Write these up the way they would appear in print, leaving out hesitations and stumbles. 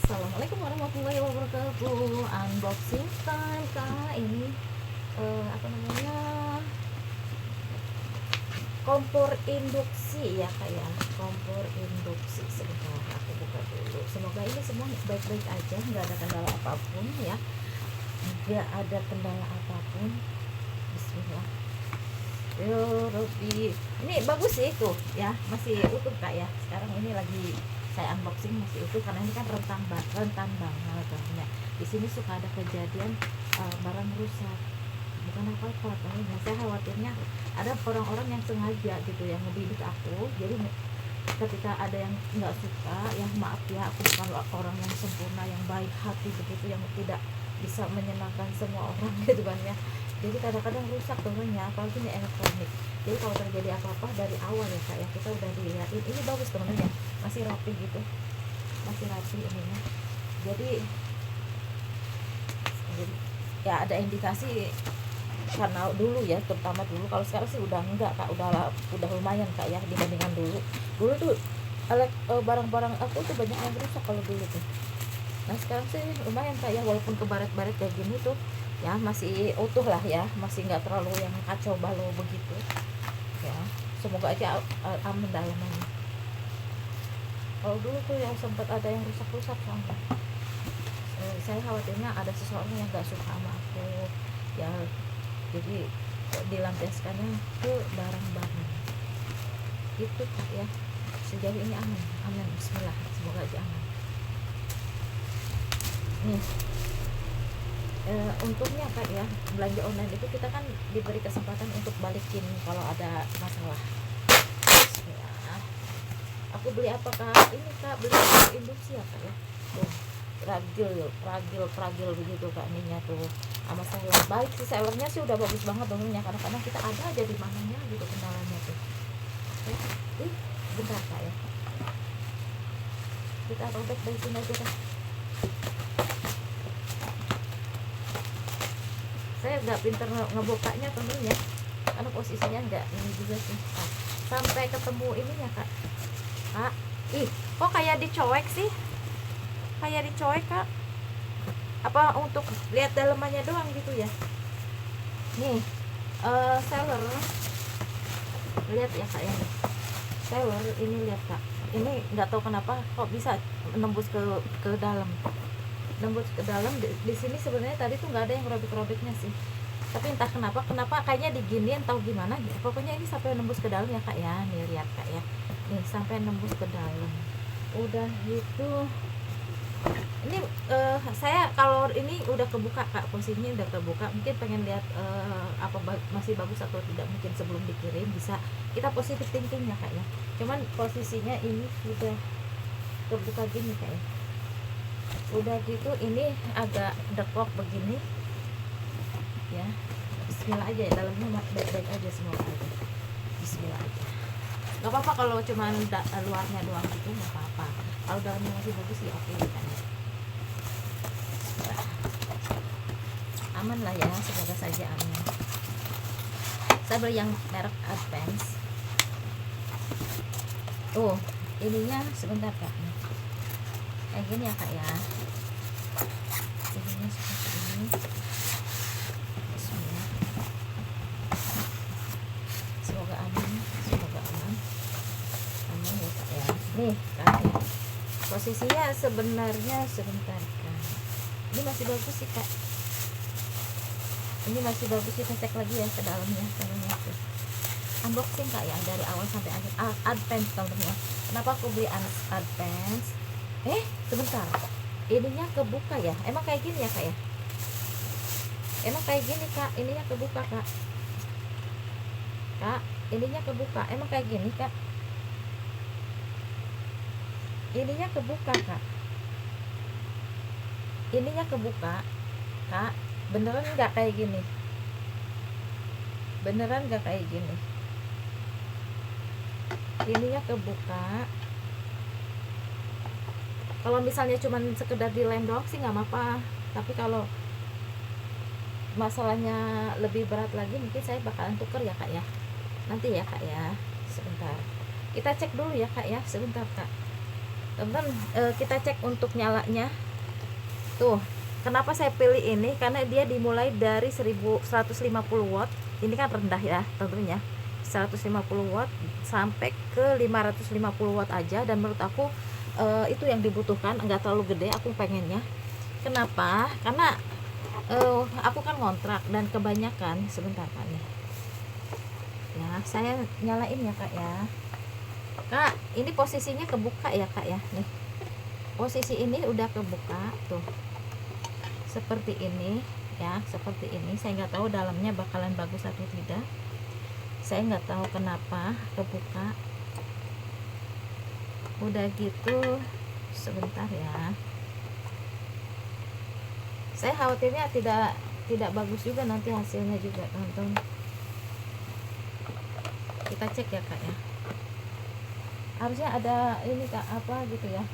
Assalamualaikum warahmatullahi wabarakatuh. Unboxing time kak. Ini apa namanya, kompor induksi ya kak ya. Kompor induksi. Sebentar aku buka dulu. Semoga ini semua baik-baik aja, nggak ada kendala apapun ya. Nggak ada kendala apapun. Bismillah. Yo Robi, ini bagus sih tuh ya, masih utuh kak ya. Sekarang ini lagi saya unboxing masih utuh karena ini kan rentan banget ya. Di sini suka ada kejadian barang rusak, bukan apa-apa kan. Nah, saya khawatirnya ada orang-orang yang sengaja gitu yang ngebidik aku. Jadi ketika ada yang nggak suka, ya maaf ya, aku bukan orang yang sempurna, yang baik hati begitu, yang tidak bisa menyenangkan semua orang gitu kan ya. Jadi kadang-kadang rusak temennya, apalagi ini elektronik. Jadi kalau terjadi apa-apa dari awal ya kak ya, kita udah dilihatin ini bagus temennya, masih rapi gitu, masih rapi ininya. Jadi ya ada indikasi karena dulu ya, terutama dulu. Kalau sekarang sih udah enggak kak, udah lumayan kak ya dibandingkan dulu. Dulu tuh barang-barang aku tuh banyak yang rusak kalau dulu tuh. Nah sekarang sih lumayan kak ya, walaupun kebaret-baret kayak gini tuh ya masih utuh lah ya, masih nggak terlalu yang kacau balau begitu ya. Semoga aja aman dalamannya. Kalau dulu tuh yang sempat ada yang rusak-rusak soalnya, saya khawatirnya ada seseorang yang nggak suka sama aku ya, jadi dilampiaskannya ke barang-barang itu kak ya. Sejauh ini aman, aman, bismillah, semoga aja aman nih. Untungnya kak ya, belanja online itu kita kan diberi kesempatan untuk balikin kalau ada masalah ya. Aku beli apa kak? Ini kak, beli induksi ya kak ya. Tuh fragil begitu kak, ininya tuh sama seller. Baik sih, sellernya sih udah bagus banget dongnya. Kadang-kadang kita ada aja di mananya gitu kendalanya tuh ya. Bentar kak ya, kita robek dari sini aja kak. Saya nggak pinter ngebukanya tentunya karena posisinya nggak ini juga sih. Nah, sampai ketemu ininya kak. Ih, kok kayak dicoek sih, kayak dicoek kak. Apa untuk lihat dalamannya doang gitu ya? Nih seller, lihat ya kak ya, seller ini lihat kak, ini nggak tahu kenapa kok bisa nembus ke dalam, nembus ke dalam. Di sini sebenarnya tadi tuh nggak ada yang robek-robeknya sih, tapi entah kenapa kayaknya diginiin tahu gimana gitu. Pokoknya ini sampai nembus ke dalam ya kak ya. Nih lihat kak ya, nih sampai nembus ke dalam. Udah gitu ini saya kalau ini udah kebuka kak, posisinya udah kebuka. Mungkin pengen lihat apa masih bagus atau tidak, mungkin sebelum dikirim bisa kita positif thinking ya kak ya. Cuman posisinya ini sudah kebuka gini kak ya. Udah gitu ini agak deklok begini ya. Bismillah aja ya, dalamnya baik-baik aja semoga aja. Bismillah aja. Gak apa-apa kalau cuman luarnya doang gitu, gak apa-apa. Kalau dalamnya masih bagus sih oke kan. Aman lah ya, semoga saja aman. Saya beli yang merek Advance. Tuh ininya sebentar kak, kayak gini ya kak ya. Ininya seperti ini. Bismillah. Semoga aman, semoga aman, aman ya kak ya. Nih kak ya, posisinya sebenarnya sebentar kak, ini masih bagus sih kak, ini masih bagus. Kita cek lagi ya ke dalamnya tuh. Unboxing kak ya dari awal sampai akhir. Advance nomornya. Kenapa aku beli Advance? Sebentar, ininya kebuka ya, emang kayak gini ya kak ya, emang kayak gini kak, ininya kebuka kak, ininya kebuka, emang kayak gini kak, ininya kebuka kak, ininya kebuka kak. Beneran nggak kayak gini, beneran nggak kayak gini, ininya kebuka. Kalau misalnya cuman sekedar dilem doang sih nggak apa-apa, tapi kalau masalahnya lebih berat lagi mungkin saya bakalan tuker ya kak ya, nanti ya kak ya. Sebentar kita cek dulu ya kak ya, sebentar kak. teman-teman. Kita cek untuk nyalanya tuh. Kenapa saya pilih ini, karena dia dimulai dari 1150 watt. Ini kan rendah ya tentunya, 150 watt sampai ke 550 watt aja, dan menurut aku itu yang dibutuhkan, enggak terlalu gede aku pengennya. Kenapa? Karena aku kan ngontrak dan kebanyakan, sebentar Kak nih ya, saya nyalain ya Kak ya. Kak, ini posisinya kebuka ya Kak ya, nih posisi ini udah kebuka tuh, seperti ini ya, seperti ini. Saya nggak tahu dalamnya bakalan bagus atau tidak, saya nggak tahu kenapa kebuka. Udah gitu, sebentar ya, saya khawatirnya tidak bagus juga nanti hasilnya juga teman-teman. Kita cek ya Kak ya, harusnya ada ini Kak apa gitu ya.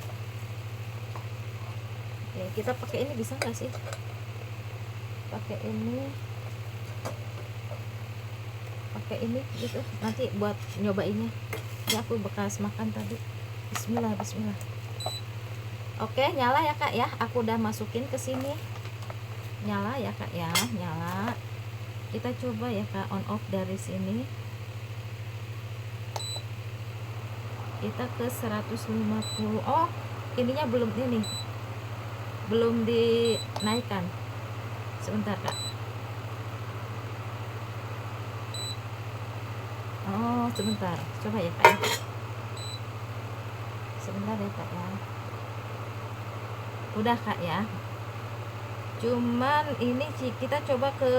Oke, kita pakai ini bisa nggak sih, pakai ini gitu nanti buat nyobainnya ya. Aku bekas makan tadi. Bismillah. Oke, nyala ya Kak ya, aku udah masukin ke sini. Nyala ya Kak ya, nyala. Kita coba ya Kak, on off dari sini. Kita ke 150. Oh, ininya belum dinaikkan. Sebentar Kak. Oh, sebentar, coba ya Kak ya. Sebentar ya Kak ya. Udah Kak ya. Cuman ini kita coba ke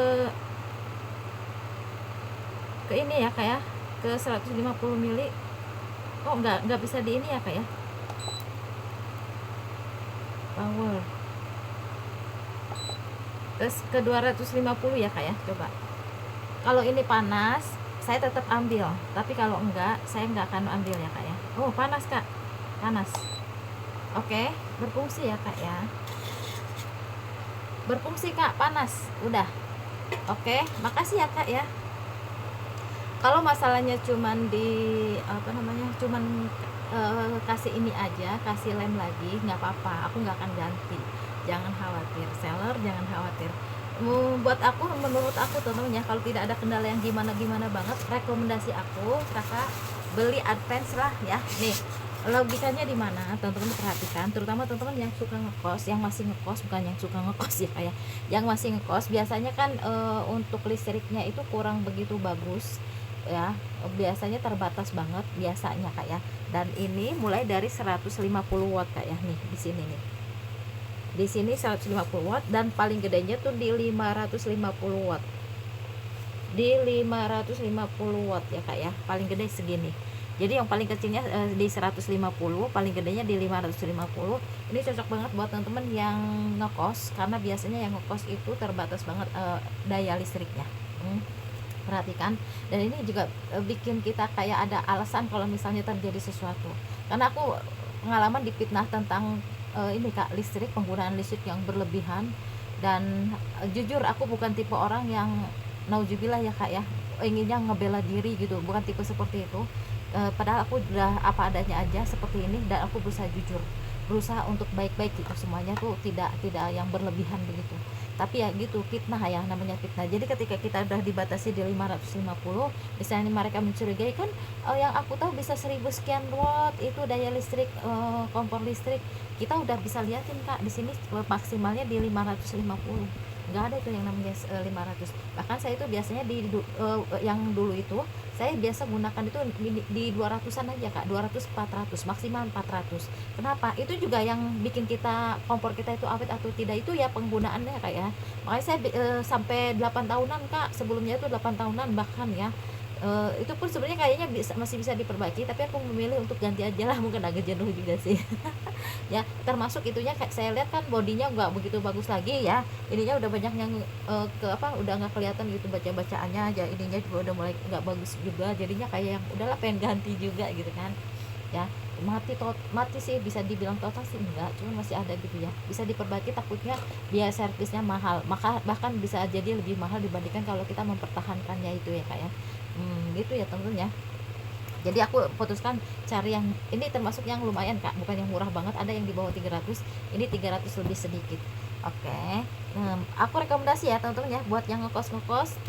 ini ya Kak ya, ke 150 mili. Oh, enggak bisa di ini ya Kak ya. Power. Terus ke 250 ya Kak ya, coba. Kalau ini panas, saya tetap ambil, tapi kalau enggak, saya enggak akan ambil ya Kak ya. Oh, panas Kak, panas. Oke, berfungsi ya Kak ya, berfungsi Kak, panas, udah. Oke, makasih ya Kak ya. Kalau masalahnya cuman cuman kasih ini aja, kasih lem lagi, nggak apa-apa, aku nggak akan ganti, jangan khawatir seller, jangan khawatir. Buat aku, menurut aku teman-teman ya, kalau tidak ada kendala yang gimana banget, rekomendasi aku Kakak beli advance lah ya. Nih logikanya di mana teman-teman, perhatikan, terutama teman-teman yang suka ngekos, yang masih ngekos, bukan yang suka ngekos ya kayak yang masih ngekos, biasanya kan untuk listriknya itu kurang begitu bagus ya, biasanya terbatas banget biasanya Kak ya. Dan ini mulai dari 150 watt Kak ya, nih di sini nih, di sini 150 watt, dan paling gedenya tuh di 550 watt, di 550 watt ya Kak ya, paling gede segini. Jadi yang paling kecilnya di 150, paling gedenya di 550. Ini cocok banget buat teman-teman yang ngekos, karena biasanya yang ngekos itu terbatas banget daya listriknya. Perhatikan, dan ini juga bikin kita kayak ada alasan kalau misalnya terjadi sesuatu. Karena aku pengalaman dipitnah tentang ini Kak, listrik, penggunaan listrik yang berlebihan. Dan jujur aku bukan tipe orang yang nauzubillah ya Kak ya, inginnya ngebela diri gitu, bukan tipe seperti itu. Padahal aku udah apa adanya aja seperti ini, dan aku berusaha jujur, berusaha untuk baik-baik gitu, semuanya tuh tidak yang berlebihan begitu. Tapi ya gitu, fitnah ya, namanya fitnah. Jadi ketika kita udah dibatasi di 550, misalnya mereka mencurigai kan, yang aku tahu bisa 1000 sekian watt itu daya listrik, kompor listrik. Kita udah bisa liatin Kak, di sini maksimalnya di 550, nggak ada itu yang namanya 500. Bahkan saya itu biasanya yang dulu itu saya biasa gunakan itu di 200-an aja Kak, 200 400, maksimal 400. Kenapa? Itu juga yang bikin kita, kompor kita itu awet atau tidak itu ya penggunaannya Kak ya. Makanya saya sampai 8 tahunan Kak, sebelumnya itu 8 tahunan bahkan ya. Itu pun sebenarnya kayaknya masih bisa diperbaiki, tapi aku memilih untuk ganti aja lah, mungkin agak jenuh juga sih. Ya, termasuk itunya kayak saya lihat kan bodinya nggak begitu bagus lagi ya, ininya udah banyak yang udah nggak kelihatan gitu baca-bacaannya aja, ininya juga udah mulai nggak bagus juga, jadinya kayak yang udahlah pengen ganti juga gitu kan ya. Mati sih, bisa dibilang total sih enggak, cuma masih ada gitu ya, bisa diperbaiki, takutnya biaya servisnya mahal, maka bahkan bisa jadi lebih mahal dibandingkan kalau kita mempertahankannya itu ya Kak ya. Gitu ya temen-temen ya. Jadi aku putuskan cari yang ini, termasuk yang lumayan Kak, bukan yang murah banget, ada yang di bawah 300, ini 300 lebih sedikit. Oke. Aku rekomendasi ya teman-teman ya buat yang ngekos-ngekos.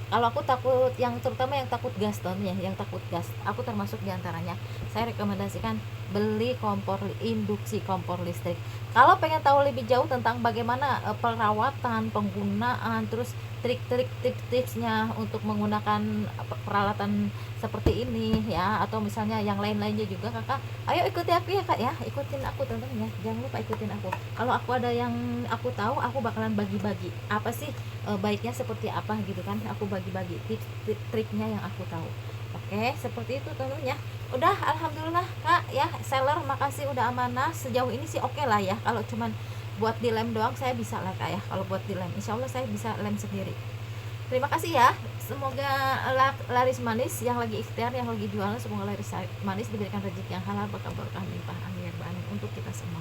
Kalau aku takut, yang terutama yang takut gas ya, yang takut gas, aku termasuk diantaranya. Saya rekomendasikan beli kompor induksi, kompor listrik. Kalau pengen tahu lebih jauh tentang bagaimana perawatan, penggunaan, terus trik-trik tips-tipsnya untuk menggunakan peralatan seperti ini ya, atau misalnya yang lain-lainnya juga, kakak ayo ikuti aku ya kak ya, ikutin aku teman-teman ya, jangan lupa ikutin aku. Kalau aku ada yang aku tahu, aku bakalan bagi-bagi apa sih baiknya seperti apa gitu kan, aku bagi-bagi tips triknya yang aku tahu. Oke, seperti itu teman-teman ya. Udah, alhamdulillah kak ya, seller makasih udah amanah sejauh ini sih. Oke lah ya, kalau cuman buat dilem doang saya bisa lah kak ya. Kalau buat dilem insya Allah saya bisa lem sendiri. Terima kasih ya, semoga laris manis yang lagi ikhtiar, yang lagi jualan, semoga laris manis, diberikan rezeki yang halal, berkah limpah, amin ya rabbal alamin, untuk kita semua.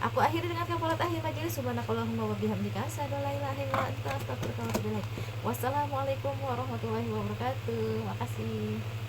Aku akhiri dengan kafarat akhir majelis, subhanakallahumma wa bihamdika, asyhadu an la ilaha illa anta, astaghfiruka wa atubu ilaik. Wassalamualaikum warahmatullahi wabarakatuh. Makasih.